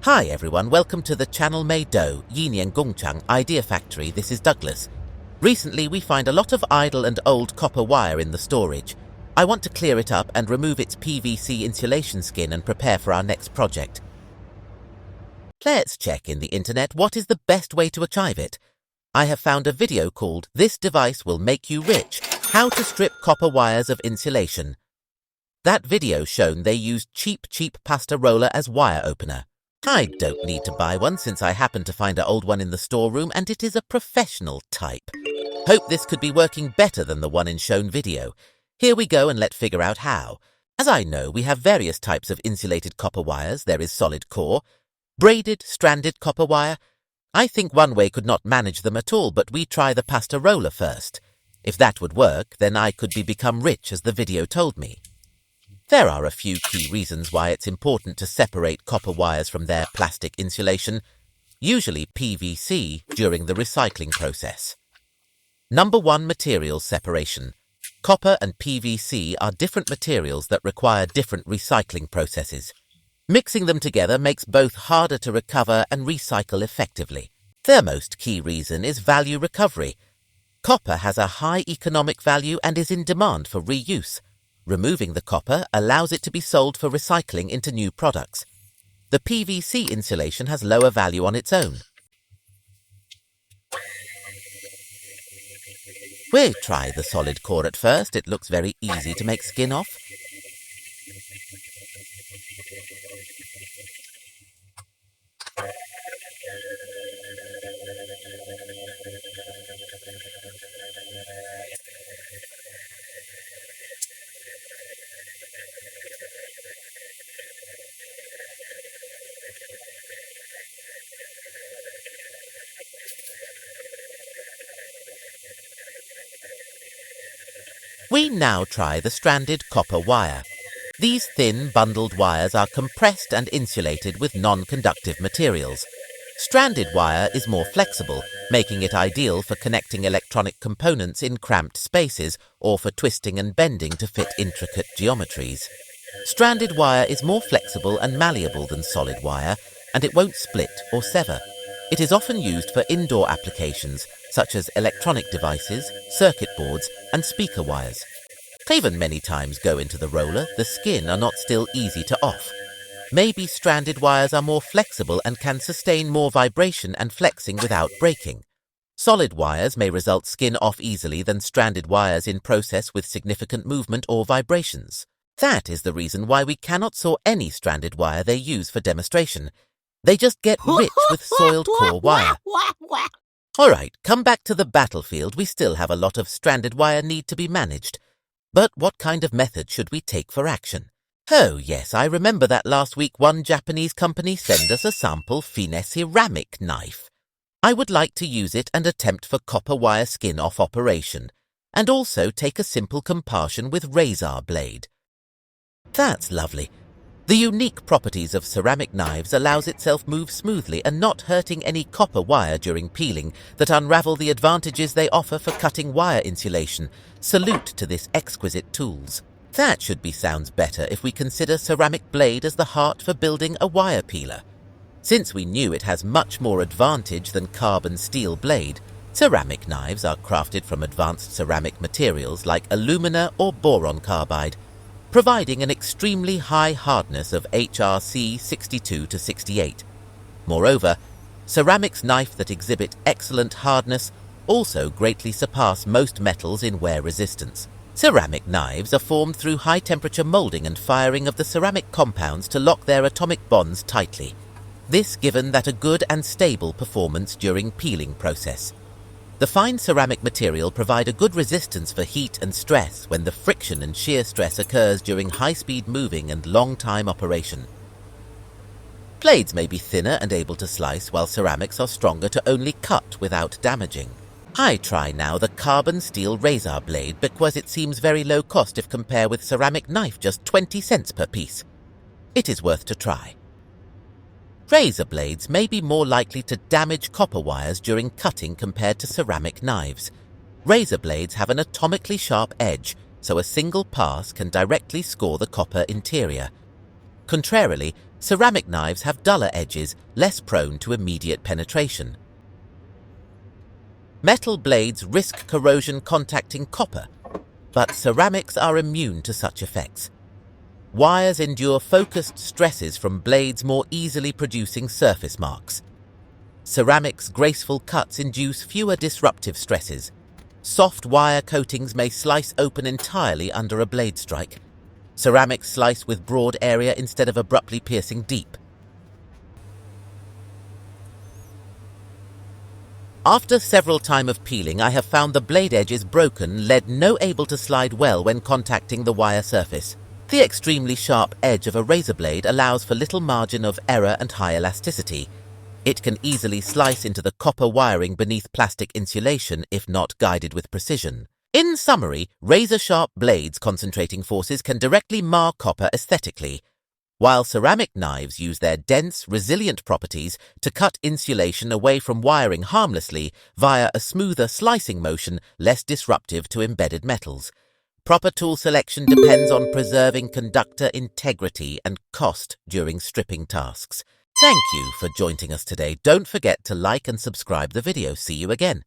Hi everyone, welcome to the channel Meido, Yinian Gongchang Idea Factory. This is Douglas. Recently we find a lot of idle and old copper wire in the storage. I want to clear it up and remove its PVC insulation skin and prepare for our next project. Let's check in the internet what is the best way to achieve it. I have found a video called "This Device Will Make You Rich: How to Strip Copper Wires of Insulation." That video shown they used cheap pasta roller as wire opener. I don't need to buy one since I happen to find an old one in the storeroom and it is a professional type. Hope this could be working better than the one in shown video. Here we go and let's figure out how. As I know, we have various types of insulated copper wires. There is solid core, braided, stranded copper wire. I think one way could not manage them at all, but we try the pasta roller first. If that would work, then I could become rich as the video told me. There are a few key reasons why it's important to separate copper wires from their plastic insulation, usually PVC, during the recycling process. Number 1, material separation. Copper and PVC are different materials that require different recycling processes. Mixing them together makes both harder to recover and recycle effectively. Their most key reason is value recovery. Copper has a high economic value and is in demand for reuse. Removing the copper allows it to be sold for recycling into new products. The PVC insulation has lower value on its own. We'll try the solid core at first. It looks very easy to make skin off. We now try the stranded copper wire. These thin, bundled wires are compressed and insulated with non-conductive materials. Stranded wire is more flexible, making it ideal for connecting electronic components in cramped spaces or for twisting and bending to fit intricate geometries. Stranded wire is more flexible and malleable than solid wire, and it won't split or sever. It is often used for indoor applications such as electronic devices, circuit boards, and speaker wires. Even many times go into the roller, the skin are not still easy to off. Maybe stranded wires are more flexible and can sustain more vibration and flexing without breaking. Solid wires may result skin off easily than stranded wires in process with significant movement or vibrations. That is the reason why we cannot saw any stranded wire they use for demonstration. They just get rich with soiled core wire. Alright, come back to the battlefield. We still have a lot of stranded wire need to be managed. But what kind of method should we take for action? Oh yes, I remember that last week one Japanese company sent us a sample finesse ceramic knife. I would like to use it and attempt for copper wire skin off operation, and also take a simple comparison with razor blade. That's lovely. The unique properties of ceramic knives allows itself move smoothly and not hurting any copper wire during peeling that unravel the advantages they offer for cutting wire insulation. Salute to this exquisite tools. That should be sounds better if we consider ceramic blade as the heart for building a wire peeler. Since we knew it has much more advantage than carbon steel blade, ceramic knives are crafted from advanced ceramic materials like alumina or boron carbide, providing an extremely high hardness of HRC 62 to 68. Moreover, ceramics knife that exhibit excellent hardness also greatly surpass most metals in wear resistance. Ceramic knives are formed through high-temperature molding and firing of the ceramic compounds to lock their atomic bonds tightly. This given that a good and stable performance during peeling process. The fine ceramic material provide a good resistance for heat and stress when the friction and shear stress occurs during high-speed moving and long-time operation. Blades may be thinner and able to slice, while ceramics are stronger to only cut without damaging. I try now the carbon steel razor blade because it seems very low cost if compared with ceramic knife, just 20 cents per piece. It is worth to try. Razor blades may be more likely to damage copper wires during cutting compared to ceramic knives. Razor blades have an atomically sharp edge, so a single pass can directly score the copper interior. Contrarily, Ceramic knives have duller edges, less prone to immediate penetration. Metal blades risk corrosion contacting copper, but ceramics are immune to such effects. Wires endure focused stresses from blades more easily producing surface marks. Ceramics' graceful cuts induce fewer disruptive stresses. Soft wire coatings may slice open entirely under a blade strike. Ceramics slice with broad area instead of abruptly piercing deep. After several times of peeling, I have found the blade edges broken, lead no able to slide well when contacting the wire surface. The extremely sharp edge of a razor blade allows for little margin of error and high elasticity. It can easily slice into the copper wiring beneath plastic insulation if not guided with precision. In summary, razor-sharp blades concentrating forces can directly mar copper aesthetically, while ceramic knives use their dense, resilient properties to cut insulation away from wiring harmlessly via a smoother slicing motion less disruptive to embedded metals. Proper tool selection depends on preserving conductor integrity and cost during stripping tasks. Thank you for joining us today. Don't forget to like and subscribe the video. See you again.